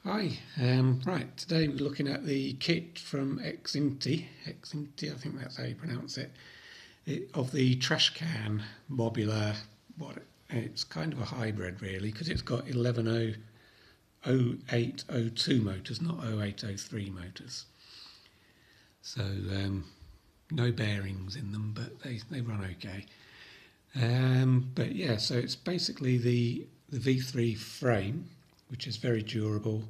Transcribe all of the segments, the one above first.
Hi, right, today we're looking at the kit from xt-xinte, I think that's how you pronounce it, of the Trashcan mobula. It's kind of a hybrid really, because it's got 110802 motors, not 0803 motors. So no bearings in them, but they run okay. But yeah, so it's basically the V3 frame, which is very durable.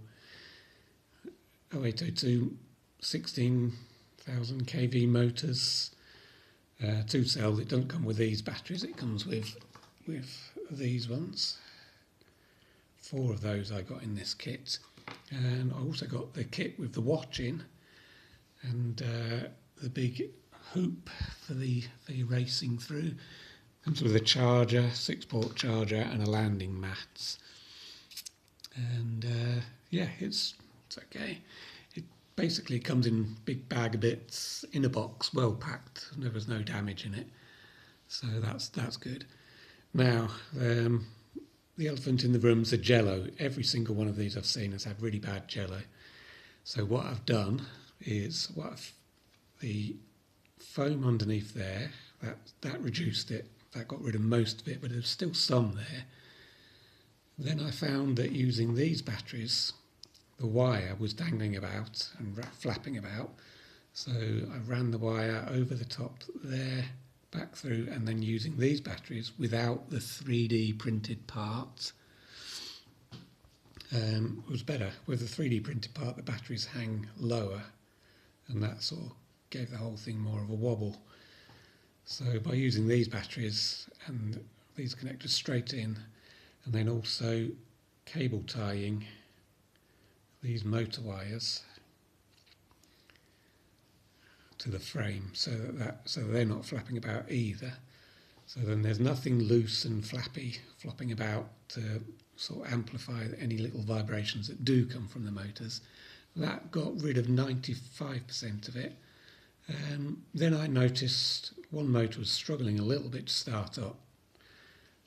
0802 16,000 kV motors, 2 cells. It doesn't come with these batteries, it comes with these ones. 4 of those I got in this kit, and I also got the kit with the watch in and the big hoop for the racing through. Comes with a charger, 6-port charger, and a landing mat. And yeah, it's okay. It basically comes in big bag of bits in a box, well packed. There was no damage in it, so that's good. Now, the elephant in the room's the Jello. Every single one of these I've seen has had really bad Jello. So what I've done is the foam underneath there, that reduced it. That got rid of most of it, but there's still some there. Then I found that using these batteries, the wire was dangling about and flapping about. So I ran the wire over the top there, back through, and then using these batteries without the 3D printed part was better. With the 3D printed part, the batteries hang lower, and that sort of gave the whole thing more of a wobble. So by using these batteries and these connectors straight in, and then also cable tying these motor wires to the frame so they're not flapping about either. So then there's nothing loose and flopping about to sort of amplify any little vibrations that do come from the motors. That got rid of 95% of it. Then I noticed one motor was struggling a little bit to start up.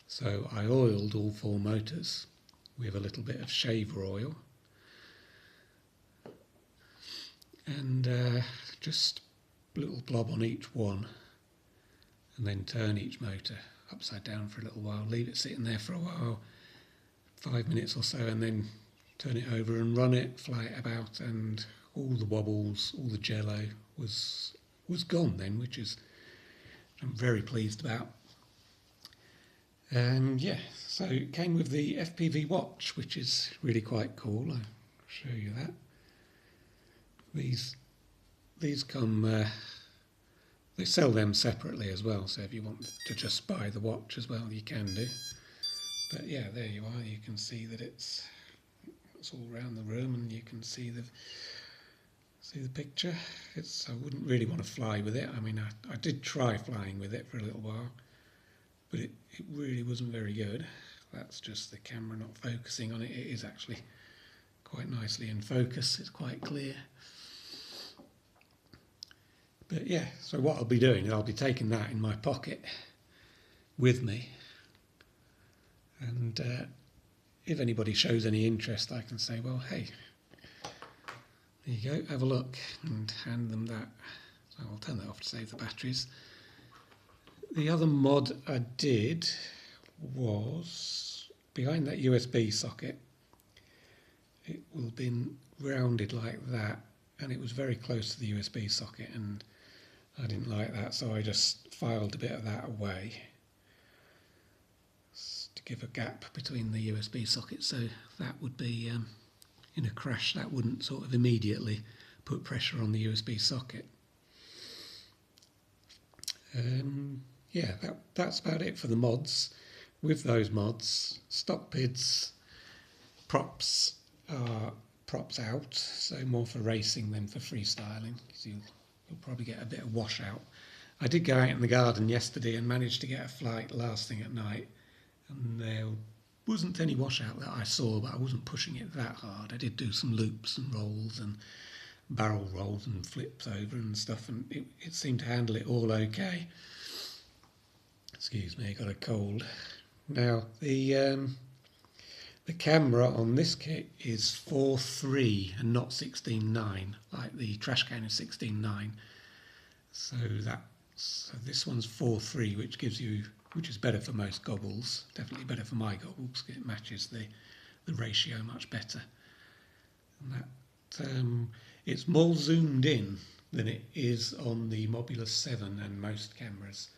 So I oiled all 4 motors with a little bit of shaver oil and just a little blob on each one, and then turn each motor upside down for a little while, leave it sitting there for a while, 5 minutes or so, and then turn it over and run it, fly it about, and all the wobbles, all the Jello was gone then, which is I'm very pleased about. Yeah, so it came with the FPV watch, which is really quite cool. I'll show you that. These come, they sell them separately as well, so if you want to just buy the watch as well, you can do. But yeah, there you are. You can see that it's all around the room, and you can see the picture. I wouldn't really want to fly with it. I mean, I did try flying with it for a little while, but it really wasn't very good. That's just the camera not focusing on it. It is actually quite nicely in focus. It's quite clear. But yeah, so what I'll be doing is I'll be taking that in my pocket with me, and if anybody shows any interest, I can say, well, hey, there you go, have a look, and hand them that. So I'll turn that off to save the batteries. The other mod I did was behind that USB socket. It will have been rounded like that, and it was very close to the USB socket, and I didn't like that, so I just filed a bit of that away to give a gap between the USB sockets, so that would be in a crash, that wouldn't sort of immediately put pressure on the USB socket. Yeah, that's about it for the mods. With those mods, stock PIDs, props are props out, so more for racing than for freestyling, because you'll probably get a bit of washout. I did go out in the garden yesterday and managed to get a flight last thing at night, and there wasn't any washout that I saw, but I wasn't pushing it that hard. I did do some loops and rolls and barrel rolls and flips over and stuff, and it seemed to handle it all okay. Excuse me, I got a cold. Now, the The camera on this kit is 4.3 and not 16.9, like the Trashcan is 16.9. So this one's 4.3, which is better for most goggles. Definitely better for my goggles. It matches the ratio much better. And that it's more zoomed in than it is on the mobula7 and most cameras.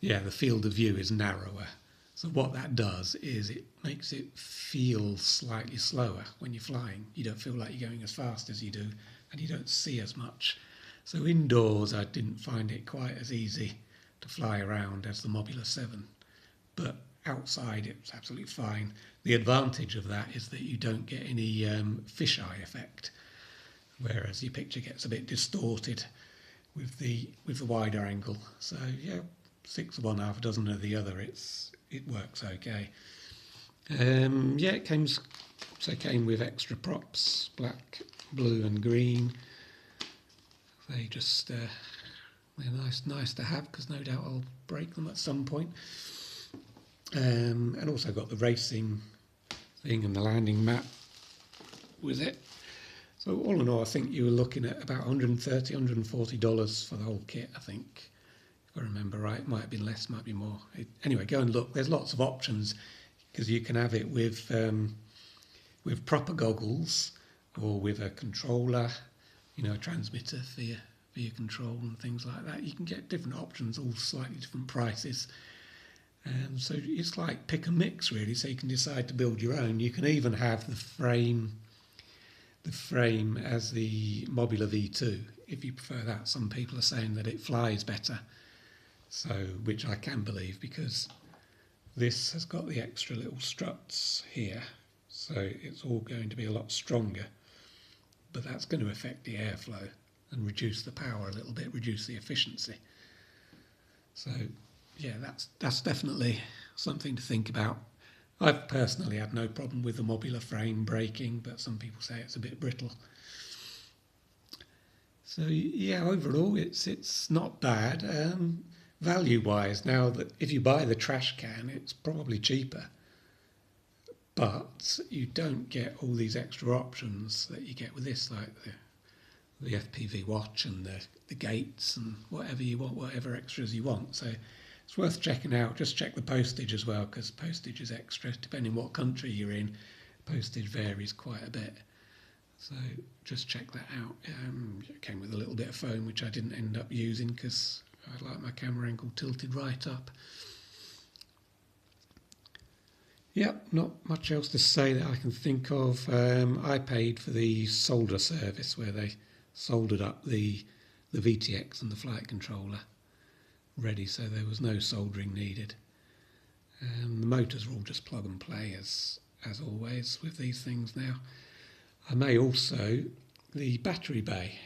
Yeah, the field of view is narrower. So what that does is it makes it feel slightly slower when you're flying. You don't feel like you're going as fast as you do, and you don't see as much. So indoors I didn't find it quite as easy to fly around as the mobula7, but outside it's absolutely fine. The advantage of that is that you don't get any fisheye effect, whereas your picture gets a bit distorted with the wider angle. So yeah, 6 of one, half a dozen of the other. It works okay. Yeah, it came with extra props, black, blue, and green. They just they're nice to have, because no doubt I'll break them at some point. And also got the racing thing and the landing map with it. So all in all, I think you were looking at about $130, $140 for the whole kit, I think. If I remember right, it might have been less, might be more. Anyway, go and look. There's lots of options, because you can have it with proper goggles or with a controller, a transmitter for your control and things like that. You can get different options, all slightly different prices. So it's like pick and mix, really, so you can decide to build your own. You can even have the frame as the Mobula V2, if you prefer that. Some people are saying that it flies better, so which I can believe, because this has got the extra little struts here, so it's all going to be a lot stronger, but that's going to affect the airflow and reduce the power a little bit, reduce the efficiency. So yeah, that's definitely something to think about. I've personally had no problem with the Mobula frame breaking, but some people say it's a bit brittle. So yeah, overall it's not bad. Value-wise, now that if you buy the Trashcan, it's probably cheaper, but you don't get all these extra options that you get with this, like the FPV watch and the gates and whatever you want, whatever extras you want. So it's worth checking out. Just check the postage as well, because postage is extra. Depending what country you're in, postage varies quite a bit. So just check that out. It came with a little bit of foam, which I didn't end up using because I like my camera angle tilted right up. Yep, not much else to say that I can think of. I paid for the solder service where they soldered up the VTX and the flight controller ready, so there was no soldering needed. The motors are all just plug and play as always with these things now. I may also, the battery bay,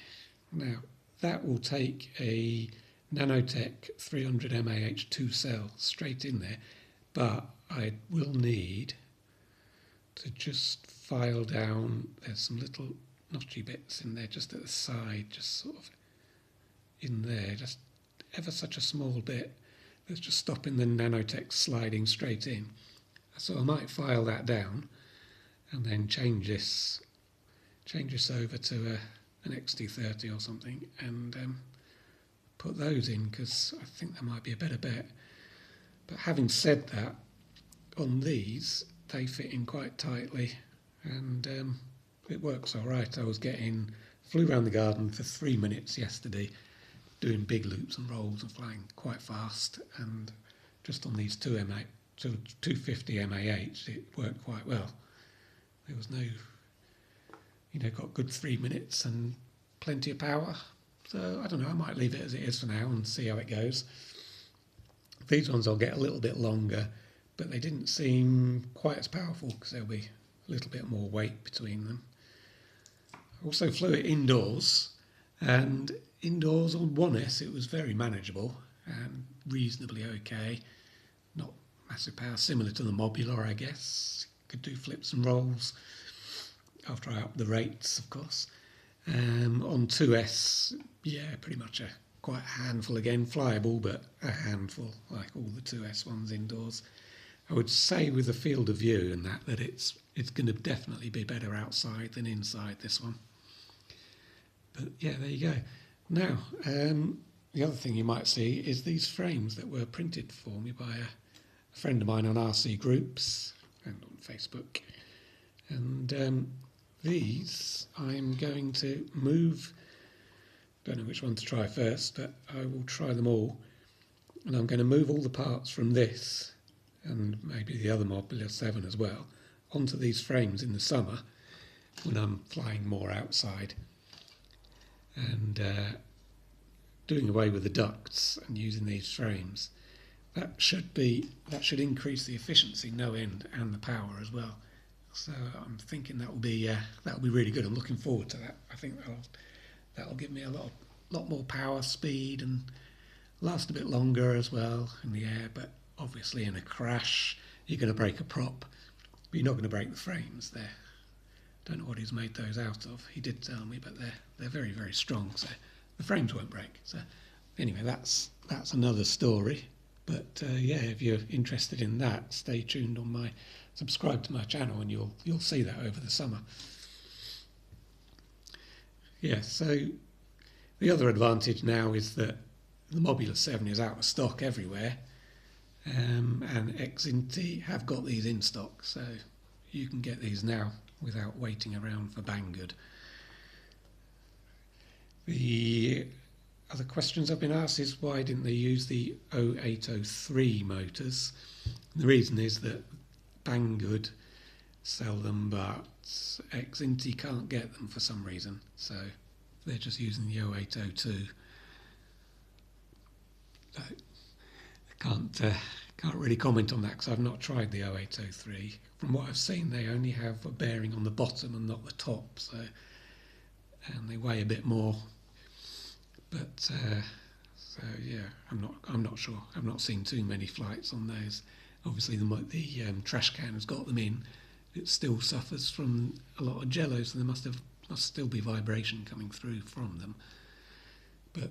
now that will take a Nanotech 300 mAh 2 cell straight in there, but I will need to just file down, there's some little notchy bits in there just at the side, just sort of in there, just ever such a small bit that's just stopping the Nanotech sliding straight in. So I might file that down and then change this over to an xt-xinte or something, and put those in, because I think that might be a better bet. But having said that, on these they fit in quite tightly, and it works all right. I flew around the garden for 3 minutes yesterday, doing big loops and rolls and flying quite fast, and just on these 250 mAh it worked quite well. There was no, got good 3 minutes and plenty of power. So I don't know, I might leave it as it is for now and see how it goes. These ones I'll get a little bit longer, but they didn't seem quite as powerful because there'll be a little bit more weight between them. I also flew it indoors, and indoors on 1S it was very manageable and reasonably okay. Not massive power, similar to the Mobula, I guess. Could do flips and rolls after I upped the rates, of course. On 2S, yeah, pretty much quite a handful again, flyable, but a handful, like all the 2S ones indoors. I would say with the field of view and that it's going to definitely be better outside than inside this one. But yeah, there you go. Now, the other thing you might see is these frames that were printed for me by a friend of mine on RC Groups and on Facebook. And these I'm going to move. Don't know which one to try first, but I will try them all. And I'm going to move all the parts from this, and maybe the other mobula7 as well, onto these frames in the summer when I'm flying more outside. And doing away with the ducts and using these frames. That should increase the efficiency no end and the power as well. So I'm thinking that will be really good. I'm looking forward to that. I think that'll give me a lot more power, speed, and last a bit longer as well in the air. But obviously in a crash you're going to break a prop, but you're not going to break the frames there. Don't know what he's made those out of. He did tell me, but they're very, very strong, so the frames won't break. So anyway, that's another story. But yeah, if you're interested in that, stay tuned on subscribe to my channel, and you'll see that over the summer. Yeah, so the other advantage now is that the mobula7 is out of stock everywhere, and xt-xinte have got these in stock, so you can get these now without waiting around for Banggood. The other questions I've been asked is why didn't they use the 0803 motors? And the reason is that Banggood sell them, but xt-xinte can't get them for some reason, so they're just using the 0802. I can't really comment on that because I've not tried the 0803. From what I've seen, they only have a bearing on the bottom and not the top, and they weigh a bit more. But so yeah, I'm not sure. I've not seen too many flights on those. Obviously, the Trashcan has got them in. It still suffers from a lot of Jello, so there must still be vibration coming through from them. But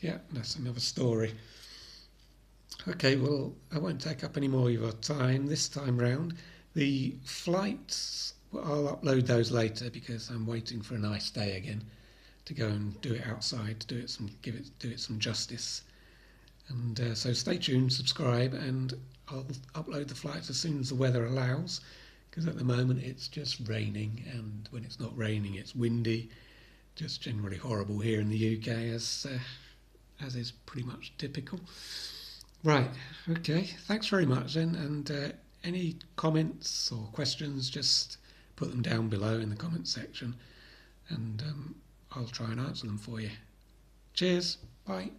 yeah, that's another story. Okay, well, I won't take up any more of your time this time round. The flights, I'll upload those later because I'm waiting for a nice day again to go and do it outside, to do it some justice. And so stay tuned, subscribe, and I'll upload the flights as soon as the weather allows, because at the moment it's just raining, and when it's not raining it's windy, just generally horrible here in the UK, as is pretty much typical. Right, okay, thanks very much then, and any comments or questions, just put them down below in the comment section, and I'll try and answer them for you. Cheers, bye.